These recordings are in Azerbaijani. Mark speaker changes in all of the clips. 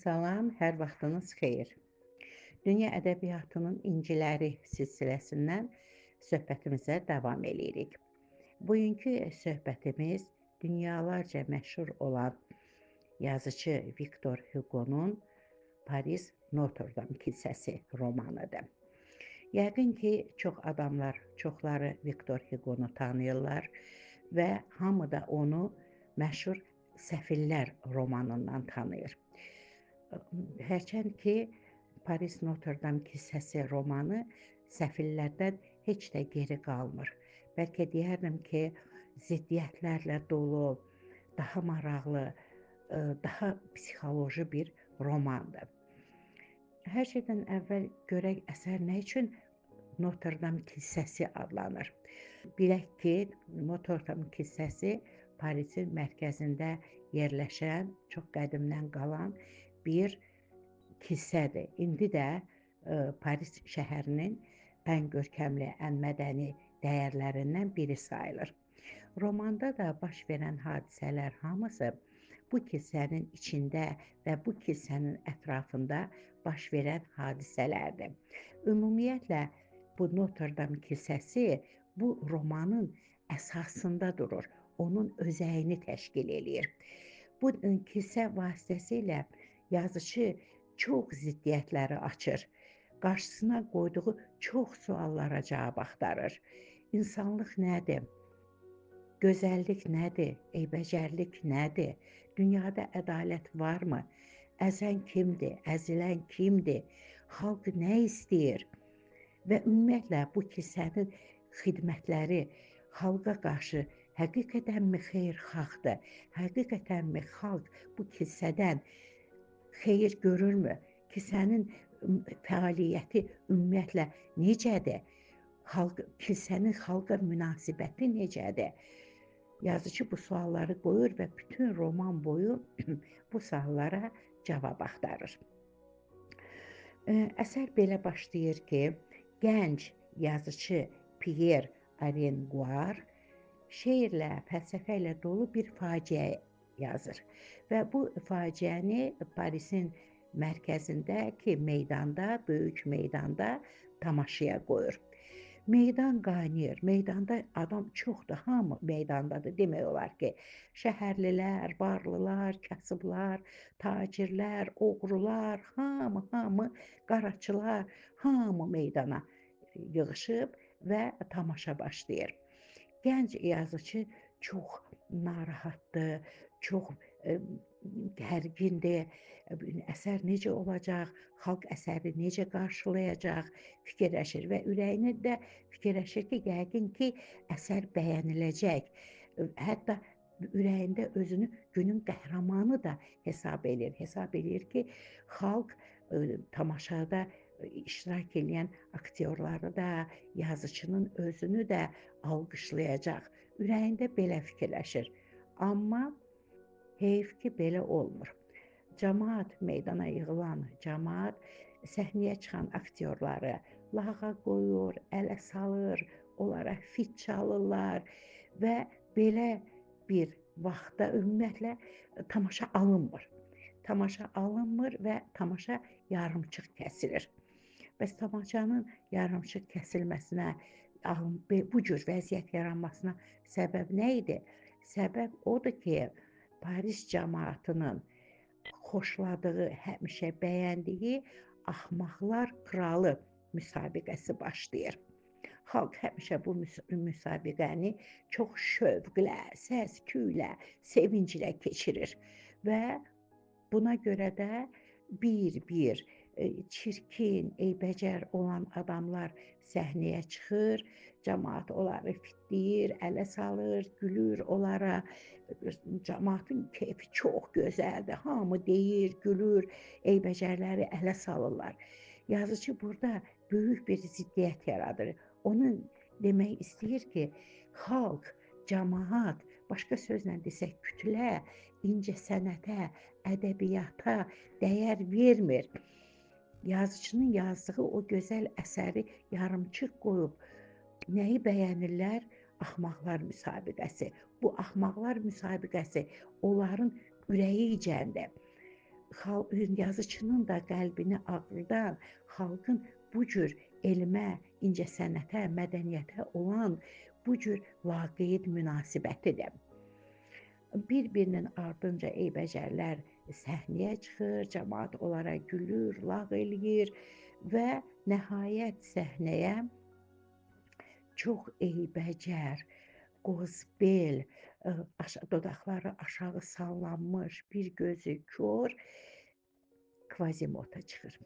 Speaker 1: Salam, hər vaxtınız xeyir. Dünya ədəbiyyatının inciləri silsiləsindən söhbətimizə davam eləyirik. Bugünkü söhbətimiz dünyalarca məşhur olan yazıcı Viktor Hugo'nun Paris Notre Dame kilsəsi romanıdır. Yəqin ki, çoxları Viktor Hugo'nu tanıyırlar və hamı da onu məşhur Səfillər romanından tanıyır. Hərçənd ki, Paris Notre Dame kilsəsi romanı Səfillərdən heç də geri qalmır. Bəlkə deyərdim ki, ziddiyyətlərlə dolu, daha maraqlı, daha psixoloji bir romandır. Hər şeydən əvvəl görək əsər nə üçün Notre Dame kilsəsi adlanır. Bilək ki, Notre Dame kilsəsi Parisin mərkəzində yerləşən, çox qədimdən qalan bir kilsədir. İndi də Paris şəhərinin ən görkəmli, ən mədəni dəyərlərindən biri sayılır. Romanda da baş verən hadisələr hamısı bu kilsənin içində və bu kilsənin ətrafında baş verən hadisələrdir. Ümumiyyətlə, bu Notre Dame kilsəsi bu romanın əsasında durur, onun özəyini təşkil eləyir. Bu kilsə vasitəsilə yazıcı çox ziddiyyətləri açır, qarşısına qoyduğu çox suallara cavab axtarır. İnsanlıq nədir? Gözəllik nədir? Eybəcərlik nədir? Dünyada ədalət varmı? Əzən kimdir? Əzilən kimdir? Xalq nə istəyir? Və ümumiyyətlə, bu kilsənin xidmətləri xalqa qarşı həqiqətənmi xeyirxahdır? Həqiqətənmi xalq bu kilsədən xeyir görürmü? Kilsənin fəaliyyəti ümumiyyətlə necədir? Kilsənin xalqa münasibəti necədir? Yazıcı bu sualları qoyur və bütün roman boyu bu suallara cavab axtarır. Əsər belə başlayır ki, gənc yazıcı Pierre Arenguar şeirlə, fəlsəfə ilə dolu bir faciə yazır və bu faciəni Parisin mərkəzindəki meydanda, böyük meydanda tamaşaya qoyur. Meydan qaynayır, meydanda adam çoxdur, hamı meydandadır. Demək olar ki, şəhərlilər, varlılar, kasıblar, tacirlər, oğrular, hamı, qaraçılar, hamı meydana yığışıb və tamaşa başlayır. Gənc yazıcı çox narahatdır, çox gərgindir. Əsər necə olacaq, xalq əsəri necə qarşılayacaq fikirləşir və ürəyinə də fikirləşir ki, yəqin ki, əsər bəyəniləcək. Hətta ürəyində özünü günün qəhrəmanı da hesab edir. Hesab edir ki, xalq tamaşada iştirak edən aktyorları da, yazıcının özünü də alqışlayacaq. Ürəyində belə fikirləşir. Amma heyf ki, belə olmur. Camaat, meydana yığılan camaat səhnəyə çıxan aktyorları lağa qoyur, ələ salır, onlara fit çalırlar və belə bir vaxtda ümumiyyətlə tamaşa alınmır. Tamaşa alınmır və tamaşa yarımçıq kəsilir. Bəs tamaşanın yarımçıq kəsilməsinə, bu cür vəziyyət yaranmasına səbəb nə idi? Səbəb odur ki, Paris camaatının xoşladığı, həmişə bəyəndiyi Axmaqlar Kralı müsabiqəsi başlayır. Xalq həmişə bu müsabiqəni çox şövqlə, səs-küylə, sevinclə keçirir və buna görə də bir çirkin, eybəcər olan adamlar səhnəyə çıxır, camaat onları fitləyir, ələ salır, gülür onlara. Camaatın keyfi çox gözəldir, hamı deyir, gülür, eybəcərləri ələ salırlar. Yazıcı burada böyük bir ziddiyyət yaradır. Onun demək istəyir ki, xalq, camaat, başqa sözlə desək kütlə, incəsənətə, ədəbiyyata dəyər vermir. Yazıcının yazdığı o gözəl əsəri yarımçıq qoyub nəyi bəyənirlər? Axmaqlar müsabiqəsi. Bu axmaqlar müsabiqəsi onların ürəyi icəndə. yazıçının da qəlbini ağrıdan, xalqın bu cür elmə, incəsənətə, mədəniyyətə olan bu cür laqeyd münasibətidir. Bir-birinin ardınca eybəcərlər səhnəyə çıxır, camaat onlara gülür, lağ eləyir və nəhayət səhnəyə çox eybəcər, qozbel, dodaqları aşağı sallanmış, bir gözü kor Kvazimota çıxır.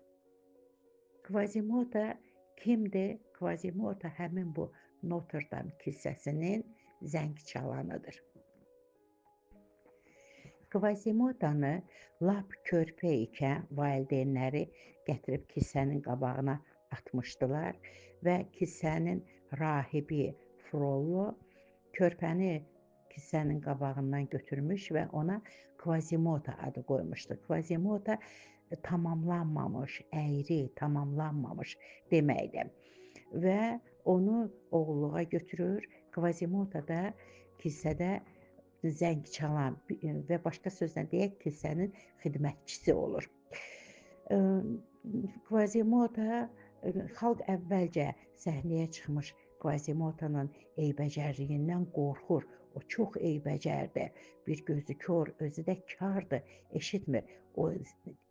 Speaker 1: Kvazimota kimdir? Kvazimota həmin bu Notre Dame kilsəsinin zəng çalanıdır. Kvazimotanı lap körpə ikən valideynləri gətirib kilsənin qabağına atmışdılar və kilsənin rahibi Frollo körpəni kilsənin qabağından götürmüş və ona Kvazimota adı qoymuşdu. Kvazimota tamamlanmamış, əyri, tamamlanmamış deməkdir. Və onu oğulluğa götürür. Kvazimota da kilsədə zəng çalan və başqa sözlə deyək, kilsənin xidmətçisi olur. Kvazimota, xalq əvvəlcə səhnəyə çıxmış Kvazimotanın eybəcərliyindən qorxur. O çox eybəcərdir, bir gözü kor, özü də kardır, eşitmir. O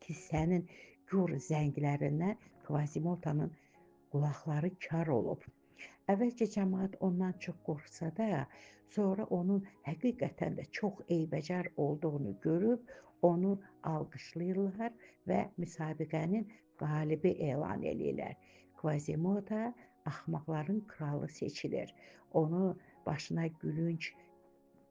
Speaker 1: kilsənin gur zənglərindən Kvazimotanın qulaqları kar olub. Əvvəlcə cəmaət ondan çox qorxsa da, sonra onun həqiqətən də çox eybəcər olduğunu görüb, onu alqışlayırlar və müsabiqənin qalibi elan edirlər. Kvazimota axmaqların kralı seçilir. Onu başına gülünc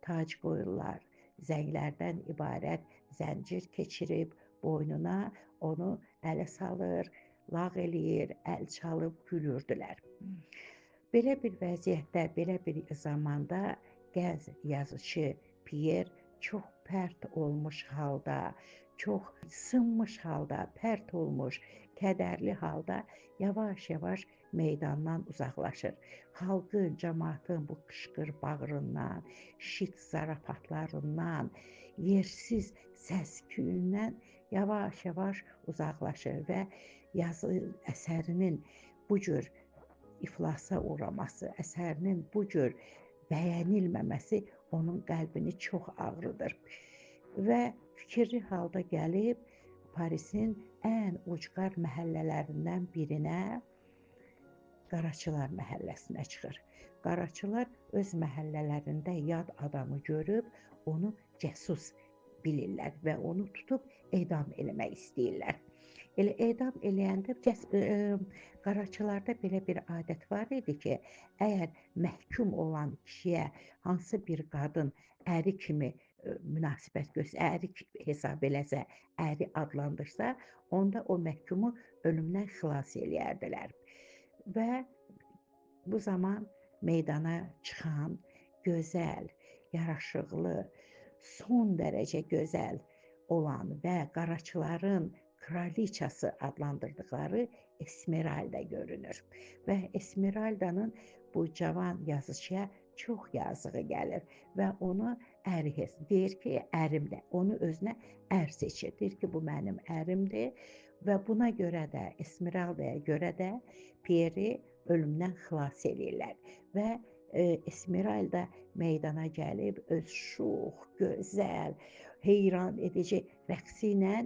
Speaker 1: tac qoyurlar, zənglərdən ibarət zəncir keçirib boynuna onu ələ salır, lağ eləyir, əl çalıb gülürdülər. Belə bir vəziyyətdə, belə bir zamanda gənc yazıçı Pier çox pərt olmuş halda, çox sınmış halda, pərt olmuş, kədərli halda yavaş-yavaş meydandan uzaqlaşır. Xalqın, cəmaatın bu qışqır-bağırından, şit zarafatlarından, yersiz səs-küyündən yavaş-yavaş uzaqlaşır və yazı əsərinin bu cür iflasa uğraması, əsərinin bu cür bəyənilməməsi onun qəlbini çox ağrıdır. Və fikirli halda gəlib Parisin ən ucqar məhəllələrindən birinə, Qaraçılar məhəlləsinə çıxır. Qaraçılar öz məhəllələrində yad adamı görüb onu cəsus bilirlər və onu tutub edam eləmək istəyirlər. Elə edam eləyəndə qaraçılarda belə bir adət var idi ki, əgər məhkum olan kişiyə hansı bir qadın əri kimi münasibət əri hesab eləsə, əri adlandırsa, onda o məhkumu ölümdən xilas eləyərdilər. Və bu zaman meydana çıxan gözəl, yaraşıqlı, son dərəcə gözəl olan və qaraçıların kraliçası adlandırdıqları Esmeralda görünür. Və Esmeraldanın bu cavan yazıçıya çox yazığı gəlir və onu əri deyir ki, ərimdir. Onu özünə ər seçir. Deyir ki, bu mənim ərimdir və buna görə də, Esmeraldaya görə də Pieri ölümdən xilas edirlər. Və Esmeralda meydana gəlib öz şux, gözəl, heyran edici rəqsi ilə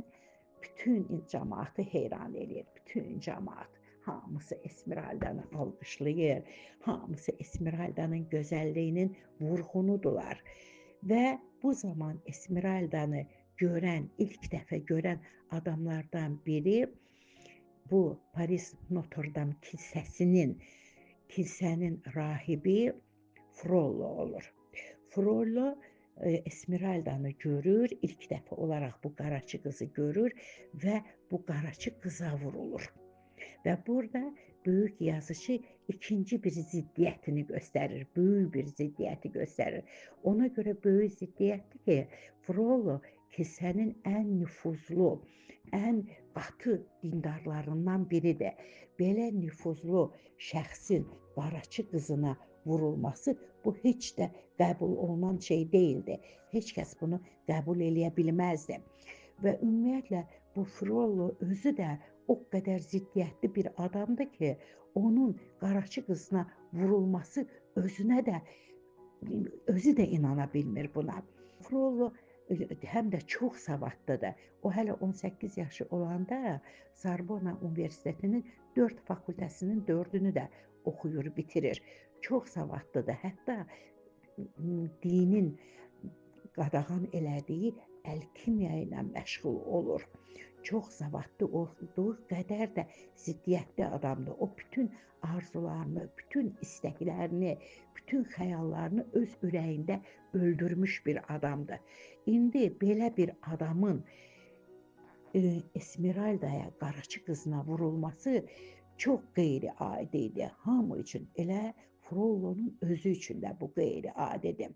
Speaker 1: bütün cəmaatı heyran edir, bütün cəmaat. Hamısı Esmeraldanı alqışlayır, hamısı Esmeraldanın gözəlliyinin vurğunudular. Və bu zaman Esmeraldanı görən, ilk dəfə görən adamlardan biri bu Paris Notre Dame kilsənin rahibi Frollo olur. Frollo Esmeraldanı görür, ilk dəfə olaraq bu qaraçı qızı görür və bu qaraçı qıza vurulur. Və burada böyük yazıçı ikinci bir ziddiyyətini göstərir, böyük bir ziddiyyəti göstərir. Ona görə böyük ziddiyyətdir ki, Frollo kilsənin ən nüfuzlu, ən qatı dindarlarından biridir. Belə nüfuzlu şəxsin qaraçı qızına vurulması bu heç də qəbul olunan şey deyildi. Heç kəs bunu qəbul eləyə bilməzdi. və ümumiyyətlə bu Frollo özü də o qədər ziddiyyətli bir adamdır ki, onun Qaraçı qızına vurulması özü də inana bilmir buna. Frollo həm də çox savadlıdır. O hələ 18 yaşı olanda Sorbona Universitetinin 4 fakültəsinin 4-ünü də oxuyur, bitirir. Çox savadlıdır. Hətta dinin qadağan elədiyi əlkimiya ilə məşğul olur. Çox savadlı olduğu qədər də ziddiyyətli adamdır. O bütün arzularını, bütün istəklərini, bütün xəyallarını öz ürəyində öldürmüş bir adamdır. İndi belə bir adamın Esmeraldaya, Qaraçı qızına vurulması çox qeyri-adi idi. Hamı üçün, elə Frollonun özü üçün də bu qeyri-adidir.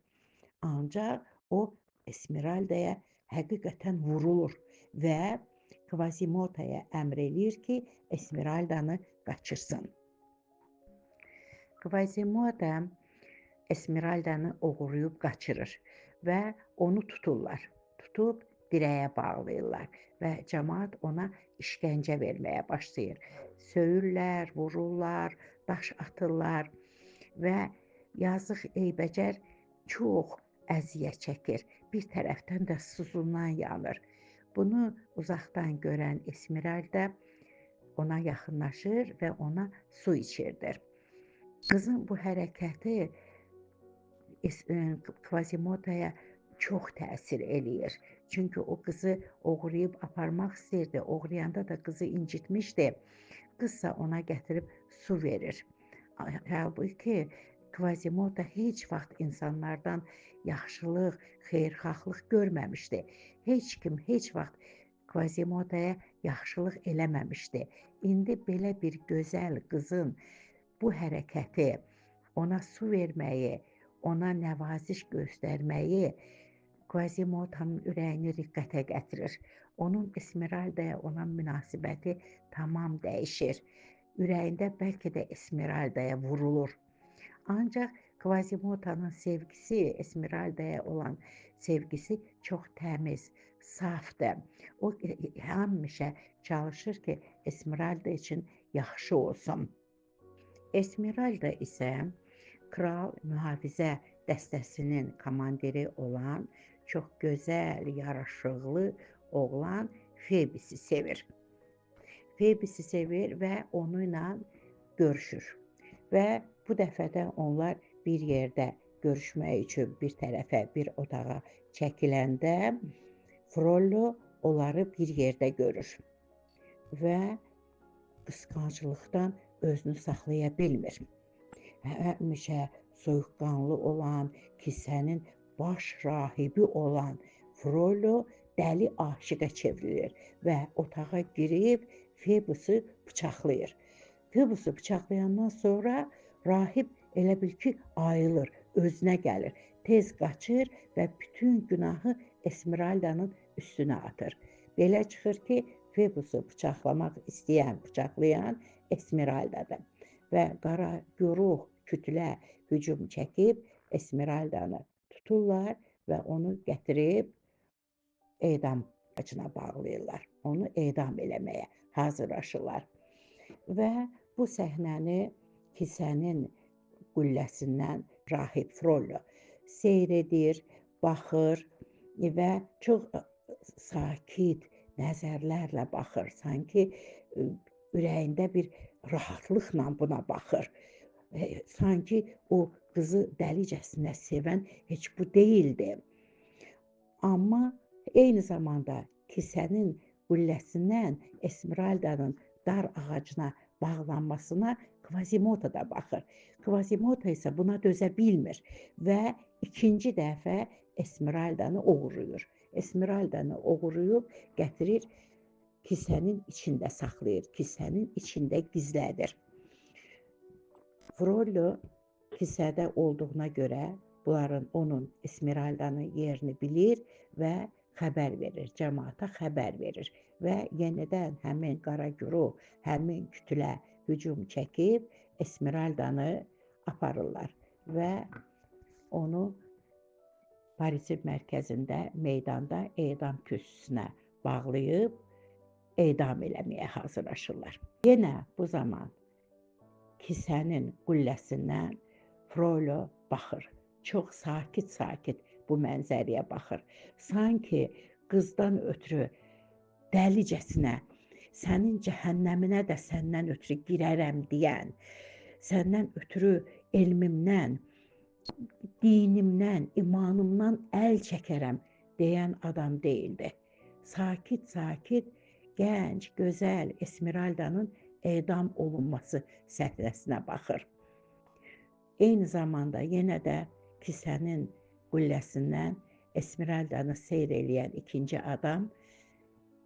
Speaker 1: Ancaq o Esmeraldaya həqiqətən vurulur və Quasimotaya əmr eləyir ki, Esmeraldanı qaçırsın. Quasimodo Esmeraldanı oğurlayıb qaçırır və onu tuturlar. Tutub dirəyə bağlayırlar və cəmaət ona işgəncə verməyə başlayır. Söyürlər, vururlar, daş atırlar və yazıq eybəcər çox əziyyət çəkir. Bir tərəfdən də susuzluqdan yanır. Bunu uzaqdan görən Esmeralda ona yaxınlaşır və ona su içirdir. Qızın bu hərəkəti Quasimodoya çox təsir eləyir. Çünki o qızı oğurlayıb aparmaq istəyirdi. Oğurlayanda da qızı incitmişdi. Qızsa ona gətirib su verir. Halbuki Quasimodo heç vaxt insanlardan yaxşılıq, xeyirxahlıq görməmişdi. Heç kim heç vaxt Quasimodoya yaxşılıq eləməmişdi. İndi belə bir gözəl qızın bu hərəkəti, ona su verməyi, ona nəvaziş göstərməyi Quasimodonun ürəyini riqqətə gətirir. Onun Esmeraldaya olan münasibəti tamam dəyişir. Ürəyində bəlkə də Esmeraldaya vurulur. Ancaq Quasimodonun sevgisi, Esmeraldaya olan sevgisi çox təmiz, safdır. O həmişə çalışır ki, Esmeralda üçün yaxşı olsun. Esmeralda isə kral mühafizə dəstəsinin komandiri olan çox gözəl, yaraşıqlı oğlan Febisi sevir. Febisi sevir və onunla görüşür. Və bu dəfə də onlar bir yerdə görüşmək üçün bir tərəfə, bir otağa çəkiləndə Frollo onları bir yerdə görür və qısqanclıqdan özünü saxlaya bilmir. Həmişə soyuqqanlı olan, kilsənin baş rahibi olan Frollo dəli aşiqə çevrilir və otağa girib Febusu bıçaqlayır. Febusu bıçaqlayandan sonra rahib elə bil ki, ayılır, özünə gəlir, tez qaçır və bütün günahı Esmeraldanın üstünə atır. Belə çıxır ki, Febusu bıçaqlamaq istəyən, bıçaqlayan Esmeraldadır və qara güruh kütlə hücum çəkib Esmeraldanı tuturlar və onu gətirib edam ağacına bağlayırlar. Onu edam eləməyə hazırlaşırlar. Və bu səhnəni kilsənin qülləsindən rahib Frollo seyr edir, baxır və çox sakit nəzərlərlə baxır. Sanki ürəyində bir rahatlıqla buna baxır. Sanki o qızı dəlicəsinə sevən heç bu deyildi. Amma eyni zamanda kilsənin qülləsindən Esmeraldanın dar ağacına bağlanmasına Quasimodo da baxır. Quasimodo isə buna dözə bilmir və ikinci dəfə Esmeraldanı oğurlayır. Esmeraldanı oğurlayıb gətirir, kilsənin içində saxlayır, kilsənin içində gizlədir. Frollo kilsədə olduğuna görə onun Esmeraldanın yerini bilir və xəbər verir, cəmaata xəbər verir və yenidən həmin qara güruh, həmin kütlə hücum çəkib Esmeraldanı aparırlar və onu Parisin mərkəzində, meydanda edam kürsüsünə bağlayıb edam eləməyə hazırlaşırlar. Yenə bu zaman kisənin qülləsindən Frollo baxır. Çox sakit-sakit bu mənzərəyə baxır. Sanki qızdan ötürü dəlicəsinə sənin cəhənnəminə də səndən ötürü girərəm deyən, səndən ötürü elmimdən, dinimdən, imanımdan əl çəkərəm deyən adam deyildi. Sakit-sakit, gənc, gözəl Esmeraldanın edam olunması səhnəsinə baxır. Eyni zamanda yenə də kisənin qülləsindən Esmeraldanı seyr eləyən ikinci adam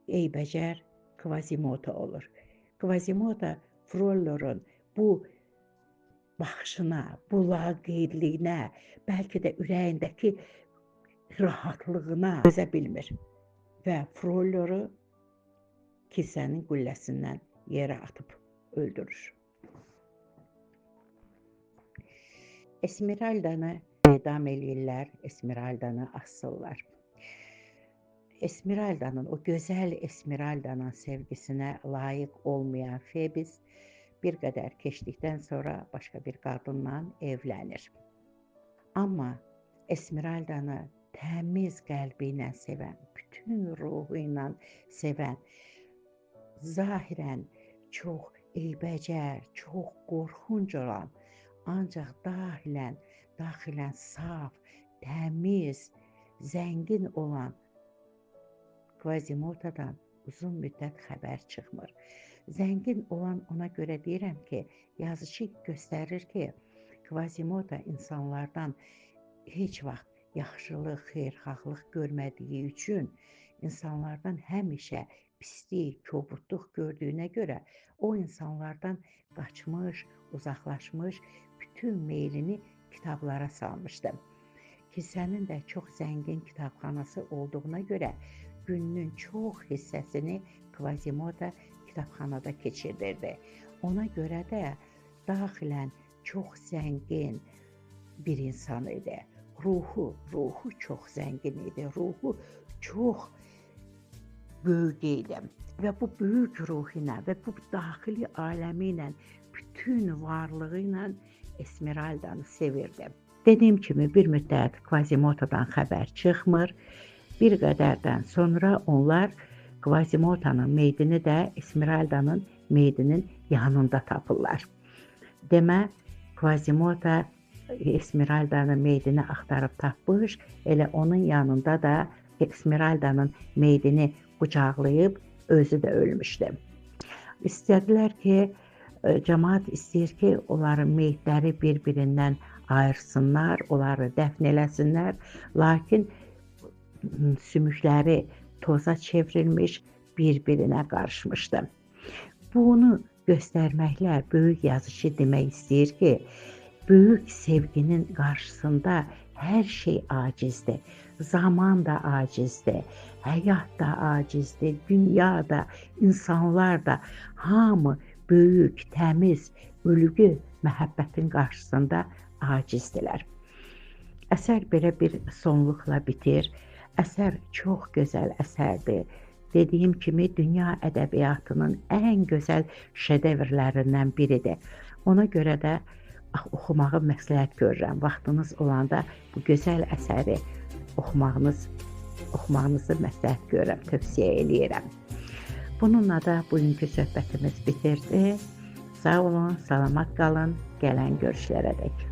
Speaker 1: eybəcər Quasimodo olur. Quasimodo Frollo'nun bu baxışına, bu laqeydliyinə, bəlkə də ürəyindəki rahatlığına dözə bilmir və Frollo'nu kisənin qülləsindən yerə atıb öldürür. Esmeraldanı edam eləyirlər, Esmeraldanı asırlar. Esmeraldanın, o gözəl Esmeraldanın sevgisinə layiq olmayan Febis bir qədər keçdikdən sonra başqa bir qadınla evlənir. Amma Esmeraldanı təmiz qəlbi ilə sevən, bütün ruhu ilə sevən, zahirən çox eybəcər, çox qorxunc olan, ancaq daxilən saf, təmiz, zəngin olan Quasimodo'dan uzun müddət xəbər çıxmır. Zəngin olan ona görə deyirəm ki, yazıcı göstərir ki, Quasimodo insanlardan heç vaxt yaxşılıq, xeyirxahlıq görmədiyi üçün, insanlardan həmişə pislik, kobudluq gördüyünə görə o insanlardan qaçmış, uzaqlaşmış, bütün meylini kitablara salmışdı. Kilsənin də çox zəngin kitabxanası olduğuna görə gününün çox hissəsini Quasimodo kitabxanada keçirdirdi. Ona görə də daxilən çox zəngin bir insan idi. Ruhu çox zəngin idi, ruhu çox böyük idi. Və bu böyük ruhu ilə və bu daxili aləmi ilə, bütün varlığı ilə Esmeraldanı sevirdi. Dediyim kimi bir müddət Quasimodo'dan xəbər çıxmır. Bir qədərdən sonra onlar Quasimodo'nun meydini də Esmeraldanın meydinin yanında tapırlar. Demə, Quasimodo Esmeraldanın meydini axtarıb tapmış, elə onun yanında da Esmeraldanın meydini qucaqlayıb özü də ölmüşdü. İstədilər ki, cəmaət istəyir ki, onların meydləri bir-birindən ayırsınlar, onları dəfn eləsinlər, lakin sümükləri toza çevrilmiş, bir-birinə qarışmışdı. Bunu göstərməklə böyük yazıcı demək istəyir ki, böyük sevginin qarşısında hər şey acizdir. Zaman da acizdir, həyat da acizdir, dünya da, insanlar da, hamı böyük, təmiz, ülgü məhəbbətin qarşısında acizdirlər. Əsər belə bir sonluqla bitir. Əsər çox gözəl əsərdir. Dediyim kimi, dünya ədəbiyyatının ən gözəl şedevrlərindən biridir. Ona görə də oxumağı məsləhət görürəm. Vaxtınız olanda bu gözəl əsəri oxumağınızı məsləhət görürəm, tövsiyə eləyirəm. Bununla da bugünkü söhbətimiz bitirdi. Sağ olun, salamat qalın, gələn görüşlərə dək.